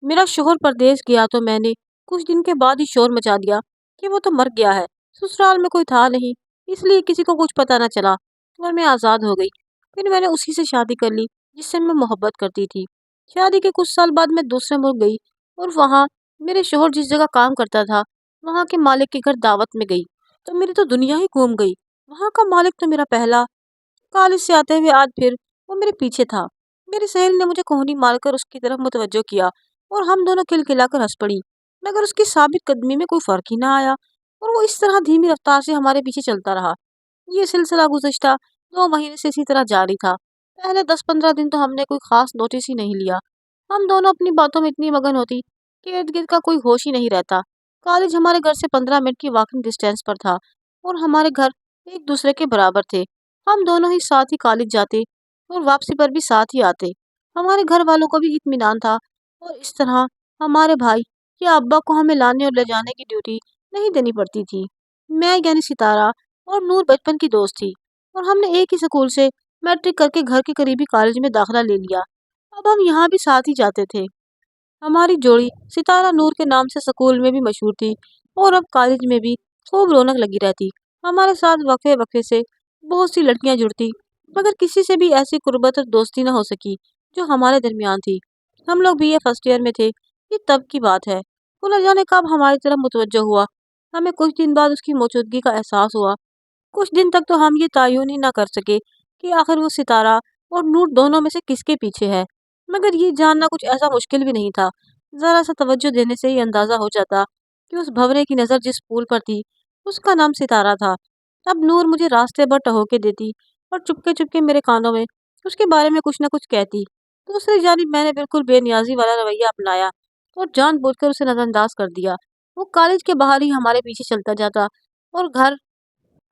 میرا شوہر پردیس گیا تو میں نے کچھ دن کے بعد ہی شور مچا دیا کہ وہ تو مر گیا ہے۔ سسرال میں کوئی تھا نہیں، اس لیے کسی کو کچھ پتا نہ چلا اور میں آزاد ہو گئی۔ پھر میں نے اسی سے شادی کر لی جس سے میں محبت کرتی تھی۔ شادی کے کچھ سال بعد میں دوسرے ملک گئی اور وہاں میرے شوہر جس جگہ کام کرتا تھا وہاں کے مالک کے گھر دعوت میں گئی تو میری تو دنیا ہی گھوم گئی۔ وہاں کا مالک تو میرا پہلا، کالج سے آتے ہوئے آج پھر وہ میرے پیچھے تھا۔ میری سہیلی نے مجھے کوہنی مار کر اس کی طرف متوجہ کیا اور ہم دونوں کھلکھلا کر ہنس پڑی، مگر اس کی ثابت قدمی میں کوئی فرق ہی نہ آیا اور وہ اس طرح دھیمی رفتار سے ہمارے پیچھے چلتا رہا۔ یہ سلسلہ گزشتہ 2 مہینے سے اسی طرح جاری تھا۔ پہلے 10-15 دن تو ہم نے کوئی خاص نوٹس ہی نہیں لیا۔ ہم دونوں اپنی باتوں میں اتنی مگن ہوتی کہ ارد گرد کا کوئی ہوش ہی نہیں رہتا۔ کالج ہمارے گھر سے 15 منٹ کی واکنگ ڈسٹینس پر تھا اور ہمارے گھر ایک دوسرے کے برابر تھے۔ ہم دونوں ہی ساتھ ہی کالج جاتے اور واپسی پر بھی ساتھ ہی آتے۔ ہمارے گھر والوں کو بھی اطمینان تھا اور اس طرح ہمارے بھائی یا ابا کو ہمیں لانے اور لے جانے کی ڈیوٹی نہیں دینی پڑتی تھی۔ میں یعنی ستارہ اور نور بچپن کی دوست تھی اور ہم نے ایک ہی اسکول سے میٹرک کر کے گھر کے قریبی کالج میں داخلہ لے لیا۔ اب ہم یہاں بھی ساتھ ہی جاتے تھے۔ ہماری جوڑی ستارہ نور کے نام سے سکول میں بھی مشہور تھی اور اب کالج میں بھی خوب رونق لگی رہتی۔ ہمارے ساتھ وقفے وقفے سے بہت سی لڑکیاں جڑتی مگر کسی سے بھی ایسی قربت اور دوستی نہ ہو سکی جو ہمارے درمیان تھی۔ ہم لوگ بی اے فرسٹ ایئر میں تھے، یہ تب کی بات ہے۔ وہ نہ جانے کب ہماری طرف متوجہ ہوا۔ ہمیں کچھ دن بعد اس کی موجودگی کا احساس ہوا۔ کچھ دن تک تو ہم یہ تعین ہی نہ کر سکے کہ آخر وہ ستارہ اور نور دونوں میں سے کس کے پیچھے ہے، مگر یہ جاننا کچھ ایسا مشکل بھی نہیں تھا۔ ذرا سا توجہ دینے سے ہی اندازہ ہو جاتا کہ اس بھنورے کی نظر جس پھول پر تھی اس کا نام ستارہ تھا۔ اب نور مجھے راستے بھر ٹہوکے دیتی اور چپکے چپکے میرے کانوں میں اس کے بارے میں کچھ نہ کچھ کہتی۔ دوسری جانب میں نے بالکل بے نیازی والا رویہ اپنایا اور جان بوجھ کر اسے نظر انداز کر دیا۔ وہ کالج کے باہر ہی ہمارے پیچھے چلتا جاتا اور گھر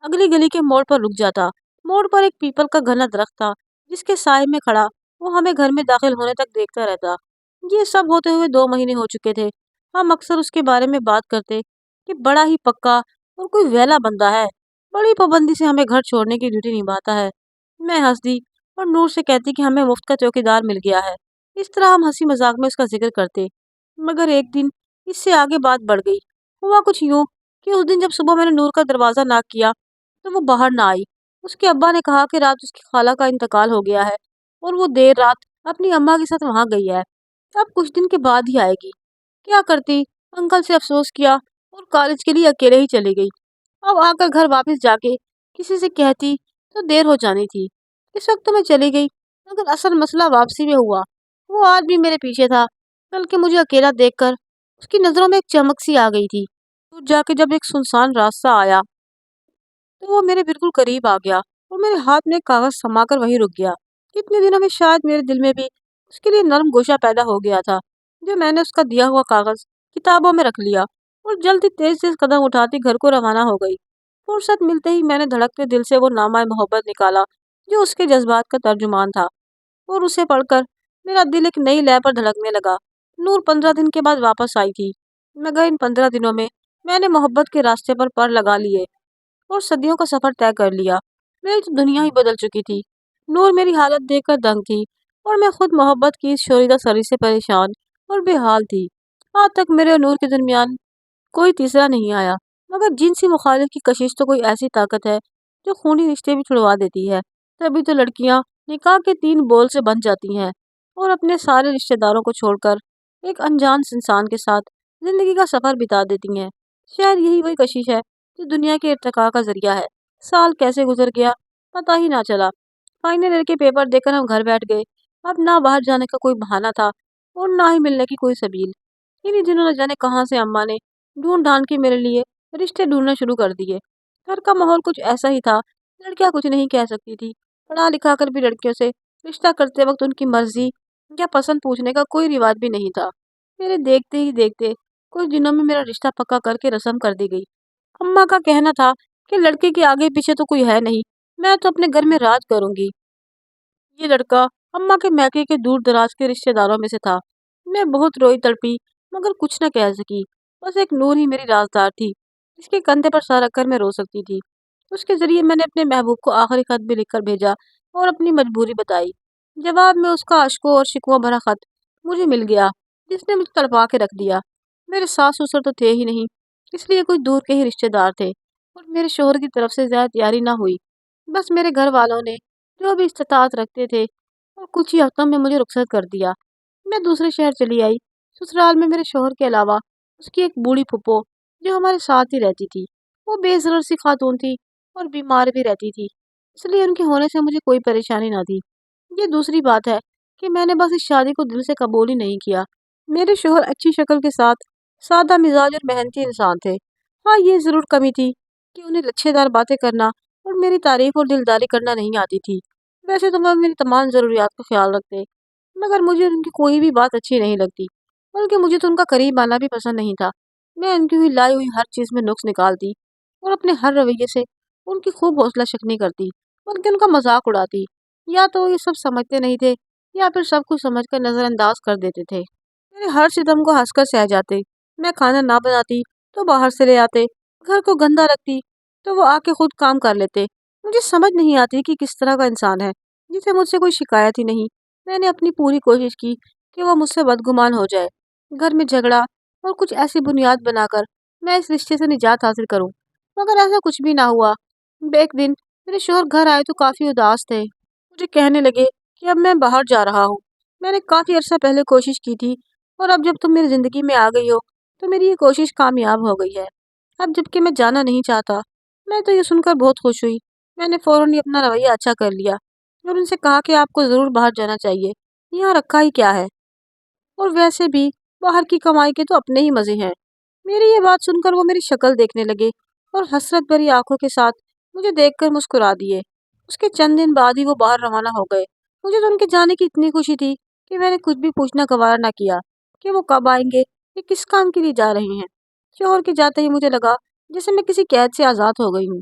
اگلی گلی کے موڑ پر رک جاتا۔ موڑ پر ایک پیپل کا گھنا درخت تھا جس کے سائے میں کھڑا وہ ہمیں گھر میں داخل ہونے تک دیکھتا رہتا۔ یہ سب ہوتے ہوئے 2 مہینے ہو چکے تھے۔ ہم اکثر اس کے بارے میں بات کرتے کہ بڑا ہی پکا اور کوئی ویلا بندہ ہے، بڑی پابندی سے ہمیں گھر چھوڑنے کی ڈیوٹی نبھاتا ہے۔ میں ہنستی اور نور سے کہتی کہ ہمیں مفت کا چوکیدار مل گیا ہے۔ اس طرح ہم ہنسی مذاق میں اس کا ذکر کرتے، مگر ایک دن اس سے آگے بات بڑھ گئی۔ ہوا کچھ یوں کہ اس دن جب صبح میں نے نور کا دروازہ ناک کیا تو وہ باہر نہ آئی۔ اس کے ابا نے کہا کہ رات اس کی خالہ کا انتقال ہو گیا ہے اور وہ دیر رات اپنی اماں کے ساتھ وہاں گئی ہے، اب کچھ دن کے بعد ہی آئے گی۔ کیا کرتی، انکل سے افسوس کیا اور کالج کے لیے اکیلے ہی چلی گئی۔ اب آ کر گھر واپس جا کے کسی سے کہتی تو دیر ہو جانی تھی۔ اس وقت تو میں چلی گئی، مگر اصل مسئلہ واپسی میں ہوا۔ وہ آج بھی میرے پیچھے تھا، بلکہ مجھے اکیلا دیکھ کر اس کی نظروں میں ایک چمک سی آ گئی تھی۔ دور جا کے جب ایک سنسان راستہ آیا تو وہ میرے بالکل قریب آ گیا اور میرے ہاتھ میں ایک کاغذ سما کر وہیں رک گیا۔ اتنے دنوں میں شاید میرے دل میں بھی اس کے لیے نرم گوشہ پیدا ہو گیا تھا، جو میں نے اس کا دیا ہوا کاغذ کتابوں میں رکھ لیا اور جلدی تیز تیز قدم اٹھاتی گھر کو روانہ ہو گئی۔ فرصت ملتے ہی میں نے دھڑکتے دل سے وہ نامہ محبت نکالا جو اس کے جذبات کا ترجمان تھا اور اسے پڑھ کر میرا دل ایک نئی لے پر دھڑکنے لگا۔ نور 15 دن کے بعد واپس آئی تھی، مگر ان 15 دنوں میں نے محبت کے راستے پر پر لگا لیے اور صدیوں کا سفر طے کر لیا۔ میری تو دنیا ہی بدل چکی تھی۔ نور میری حالت دیکھ کر دنگ تھی اور میں خود محبت کی اس شوریدہ سری سے پریشان اور بے حال تھی۔ آج تک میرے اور نور کے درمیان کوئی تیسرا نہیں آیا، مگر جنسی مخالف کی کشش تو کوئی ایسی طاقت ہے جو خونی رشتے بھی چھڑوا دیتی ہے۔ تبھی تو لڑکیاں نکاح کے 3 بول سے بن جاتی ہیں اور اپنے سارے رشتے داروں کو چھوڑ کر ایک انجان انسان کے ساتھ زندگی کا سفر بتا دیتی ہیں۔ شاید یہی وہی کشش ہے جو دنیا کے ارتقاء کا ذریعہ ہے۔ سال کیسے گزر گیا پتہ ہی نہ چلا۔ فائنل ایئر کے پیپر دے کر ہم گھر بیٹھ گئے۔ اب نہ باہر جانے کا کوئی بہانہ تھا اور نہ ہی ملنے کی کوئی سبیل۔ انہی دنوں نہ جانے کہاں سے اماں نے ڈھونڈ ڈھانڈ کے میرے لیے رشتے ڈھونڈنا شروع کر دیے۔ گھر کا ماحول کچھ ایسا ہی تھا، لڑکیاں کچھ نہیں کہہ سکتی تھی۔ پڑھا لکھا کر بھی لڑکیوں سے رشتہ کرتے وقت ان کی مرضی یا پسند پوچھنے کا کوئی رواج بھی نہیں تھا۔ میرے دیکھتے ہی دیکھتے کچھ دنوں میں میرا رشتہ پکا کر کے رسم کر دی گئی۔ اماں کا کہنا تھا کہ لڑکے کے آگے پیچھے تو کوئی ہے نہیں، میں تو اپنے گھر میں راج کروں گی۔ یہ لڑکا اماں کے میکے کے دور دراز کے رشتے داروں میں سے تھا۔ میں بہت روئی تڑپی مگر کچھ نہ کہہ سکی۔ بس ایک نور ہی میری رازدار تھی جس کے کندھے پر سر رکھ کر میں رو سکتی تھی۔ اس کے ذریعے میں نے اپنے محبوب کو آخری خط بھی لکھ کر بھیجا اور اپنی مجبوری بتائی۔ جواب میں اس کا اشکوں اور شکووں بھرا خط مجھے مل گیا جس نے مجھے تڑپا کے رکھ دیا۔ میرے ساس سسر تو تھے ہی نہیں، اس لیے کوئی دور کے ہی رشتے دار تھے، اور میرے شوہر کی طرف سے زیادہ تیاری نہ ہوئی۔ بس میرے گھر والوں نے جو بھی استطاعت رکھتے تھے اور کچھ ہی ہفتوں میں مجھے رخصت کر دیا۔ میں دوسرے شہر چلی آئی۔ سسرال میں میرے شوہر کے علاوہ اس کی ایک بوڑھی پھپھو جو ہمارے ساتھ ہی رہتی تھی، وہ بے ضرر سی خاتون تھی اور بیمار بھی رہتی تھی، اس لیے ان کے ہونے سے مجھے کوئی پریشانی نہ تھی۔ یہ دوسری بات ہے کہ میں نے بس اس شادی کو دل سے قبول ہی نہیں کیا۔ میرے شوہر اچھی شکل کے ساتھ سادہ مزاج اور محنتی انسان تھے۔ ہاں، یہ ضرور کمی تھی کہ انہیں لچھے دار باتیں کرنا اور میری تعریف اور دلداری کرنا نہیں آتی تھی۔ ویسے تو وہ میری تمام ضروریات کا خیال رکھتے، مگر مجھے ان کی کوئی بھی بات اچھی نہیں لگتی، بلکہ مجھے تو ان کا قریب آنا بھی پسند نہیں تھا۔ میں ان کی ہوئی لائی ہوئی ہر چیز میں نقص نکالتی اور اپنے ہر رویے سے ان کی خوب حوصلہ شکنی کرتی، بلکہ ان کا مذاق اڑاتی۔ یا تو وہ یہ سب سمجھتے نہیں تھے، یا پھر سب کچھ سمجھ کر نظر انداز کر دیتے تھے۔ میرے ہر ستم کو ہنس کر سہ جاتے۔ میں کھانا نہ بناتی تو باہر سے لے آتے، گھر کو گندا رکھتی تو وہ آ کے خود کام کر لیتے۔ مجھے سمجھ نہیں آتی کہ کس طرح کا انسان ہے جسے مجھ سے کوئی شکایت ہی نہیں۔ میں نے اپنی پوری کوشش کی کہ وہ مجھ سے بدگمان ہو جائے، گھر میں جھگڑا اور کچھ ایسی بنیاد بنا کر میں اس رشتے سے نجات حاصل کروں، مگر ایسا کچھ بھی نہ ہوا۔ ایک دن میرے شوہر گھر آئے تو کافی اداس تھے۔ مجھے کہنے لگے کہ اب میں باہر جا رہا ہوں۔ میں نے کافی عرصہ پہلے کوشش کی تھی، اور اب جب تم میری زندگی میں آ گئی ہو تو میری یہ کوشش کامیاب ہو گئی ہے۔ اب جبکہ میں جانا نہیں چاہتا۔ میں تو یہ سن کر بہت خوش ہوئی۔ میں نے فوراً ہی اپنا رویہ اچھا کر لیا اور ان سے کہا کہ آپ کو ضرور باہر جانا چاہیے، یہاں رکھا ہی کیا ہے، اور ویسے بھی باہر کی کمائی کے تو اپنے ہی مزے ہیں۔ میری یہ بات سن کر وہ میری شکل دیکھنے لگے اور حسرت بھری آنکھوں کے ساتھ مجھے دیکھ کر مسکرا دیے۔ اس کے چند دن بعد ہی وہ باہر روانہ ہو گئے۔ مجھے تو ان کے جانے کی اتنی خوشی تھی کہ میں نے کچھ بھی پوچھنا گوارا نہ کیا کہ وہ کب آئیں گے، یہ کس کام کے لیے جا رہے ہیں۔ شوہر کے جاتے ہی مجھے لگا جیسے میں کسی قید سے آزاد ہو گئی ہوں۔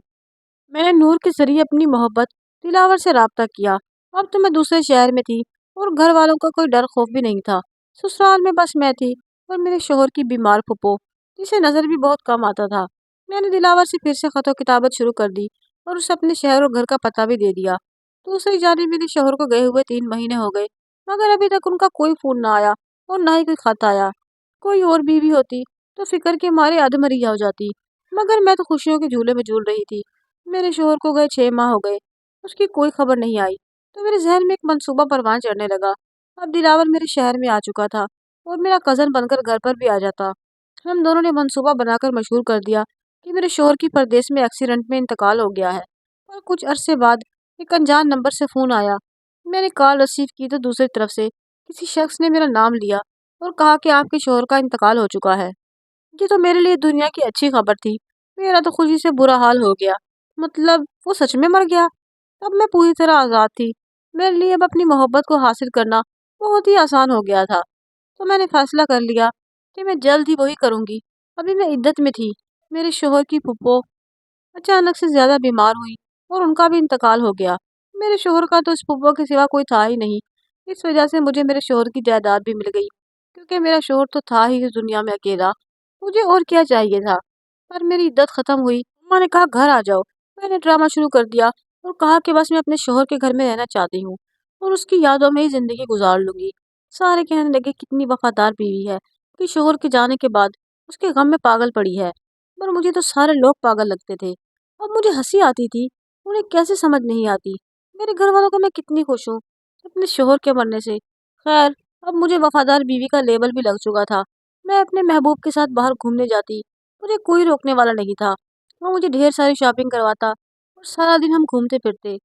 میں نے نور کے ذریعے اپنی محبت دلاور سے رابطہ کیا۔ اب تو میں دوسرے شہر میں تھی اور گھر والوں کا کوئی ڈر خوف بھی نہیں تھا۔ سسرال میں بس میں تھی اور میرے شوہر کی بیمار پھپھو، جسے نظر بھی بہت کم آتا تھا۔ میں نے دلاور سے پھر سے خط و کتابت شروع کر دی اور اسے اپنے شہر اور گھر کا پتہ بھی دے دیا۔ دوسری جانب میرے شوہر کو گئے ہوئے 3 مہینے ہو گئے، مگر ابھی تک ان کا کوئی فون نہ آیا اور نہ ہی کوئی خط آیا۔ کوئی اور بیوی ہوتی تو فکر کے مارے ادھمری ہو جاتی، مگر میں تو خوشیوں کے جھولے میں جھول رہی تھی۔ میرے شوہر کو گئے 6 ماہ ہو گئے، اس کی کوئی خبر نہیں آئی، تو میرے ذہن میں ایک منصوبہ پروان چڑھنے لگا۔ اب دلاور میرے شہر میں آ چکا تھا اور میرا کزن بن کر گھر پر بھی آ جاتا۔ ہم دونوں نے منصوبہ بنا کر مشہور کر دیا کہ میرے شوہر کی پردیس میں ایکسیڈنٹ میں انتقال ہو گیا ہے، اور کچھ عرصے بعد ایک انجان نمبر سے فون آیا۔ میں نے کال ریسیو کی تو دوسری طرف سے کسی شخص نے میرا نام لیا اور کہا کہ آپ کے شوہر کا انتقال ہو چکا ہے۔ یہ تو میرے لیے دنیا کی اچھی خبر تھی۔ میرا تو خوشی سے برا حال ہو گیا۔ مطلب وہ سچ میں مر گیا؟ اب میں پوری طرح آزاد تھی۔ میرے لیے اب اپنی محبت کو حاصل کرنا بہت ہی آسان ہو گیا تھا۔ تو میں نے فیصلہ کر لیا کہ میں جلد ہی وہی کروں گی۔ ابھی میں عدت میں تھی۔ میرے شوہر کی پھپھو اچانک سے زیادہ بیمار ہوئی اور ان کا بھی انتقال ہو گیا۔ میرے شوہر کا تو اس پھپھو کے سوا کوئی تھا ہی نہیں۔ اس وجہ سے مجھے میرے شوہر کی جائیداد بھی مل گئی، کیونکہ میرا شوہر تو تھا ہی اس دنیا میں اکیلا۔ مجھے اور کیا چاہیے تھا؟ پر میری عدت ختم ہوئی۔ ماں نے کہا گھر آ جاؤ۔ میں نے ڈرامہ شروع کر دیا اور کہا کہ بس میں اپنے شوہر کے گھر میں رہنا چاہتی ہوں اور اس کی یادوں میں ہی زندگی گزار لوں گی۔ سارے کہنے لگے کتنی وفادار بیوی ہے کہ شوہر کے جانے کے بعد اس کے غم میں پاگل پڑی ہے، پر مجھے تو سارے لوگ پاگل لگتے تھے۔ اب مجھے ہنسی آتی تھی، انہیں کیسے سمجھ نہیں آتی میرے گھر والوں کو میں کتنی خوش ہوں اپنے شوہر کے مرنے سے۔ خیر، اب مجھے وفادار بیوی کا لیبل بھی لگ چکا تھا۔ میں اپنے محبوب کے ساتھ باہر گھومنے جاتی، مجھے کوئی روکنے والا نہیں تھا۔ وہ مجھے ڈھیر ساری شاپنگ کرواتا اور سارا دن ہم گھومتے پھرتے۔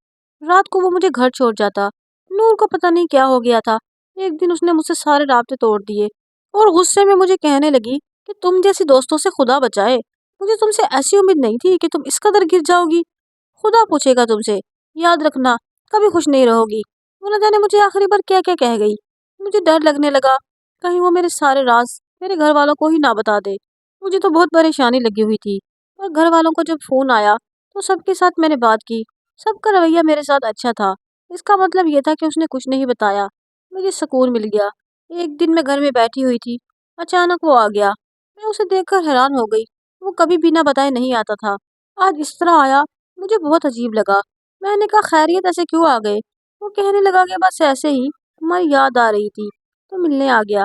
رات کو وہ مجھے گھر چھوڑ جاتا۔ نور کو پتہ نہیں کیا ہو گیا تھا، ایک دن اس نے مجھ سے سارے رابطے توڑ دیے اور غصے میں مجھے کہنے لگی کہ تم جیسی دوستوں سے خدا بچائے، مجھے تم سے ایسی امید نہیں تھی کہ تم اس قدر گر جاؤ گی۔ خدا پوچھے گا تم سے، یاد رکھنا کبھی خوش نہیں رہو گی۔ وہ نہ جانے مجھے آخری بار کیا کیا کہہ گئی۔ مجھے ڈر لگنے لگا کہیں وہ میرے سارے راز میرے گھر والوں کو ہی نہ بتا دے۔ مجھے تو بہت پریشانی لگی ہوئی تھی، اور گھر والوں کو جب فون آیا تو سب کے ساتھ میں نے بات کی۔ سب کا رویہ میرے ساتھ اچھا تھا، اس کا مطلب یہ تھا کہ اس نے کچھ نہیں بتایا۔ مجھے سکون مل گیا۔ ایک دن میں گھر میں بیٹھی ہوئی تھی، اچانک وہ آ گیا۔ میں اسے دیکھ کر حیران ہو گئی۔ وہ کبھی بنا بتائے نہیں آتا تھا، آج اس طرح آیا مجھے بہت عجیب لگا۔ میں نے کہا خیریت، ایسے کیوں آ گئے؟ وہ کہنے لگا کہ بس ایسے ہی، تمہاری یاد آ رہی تھی تو ملنے آ گیا۔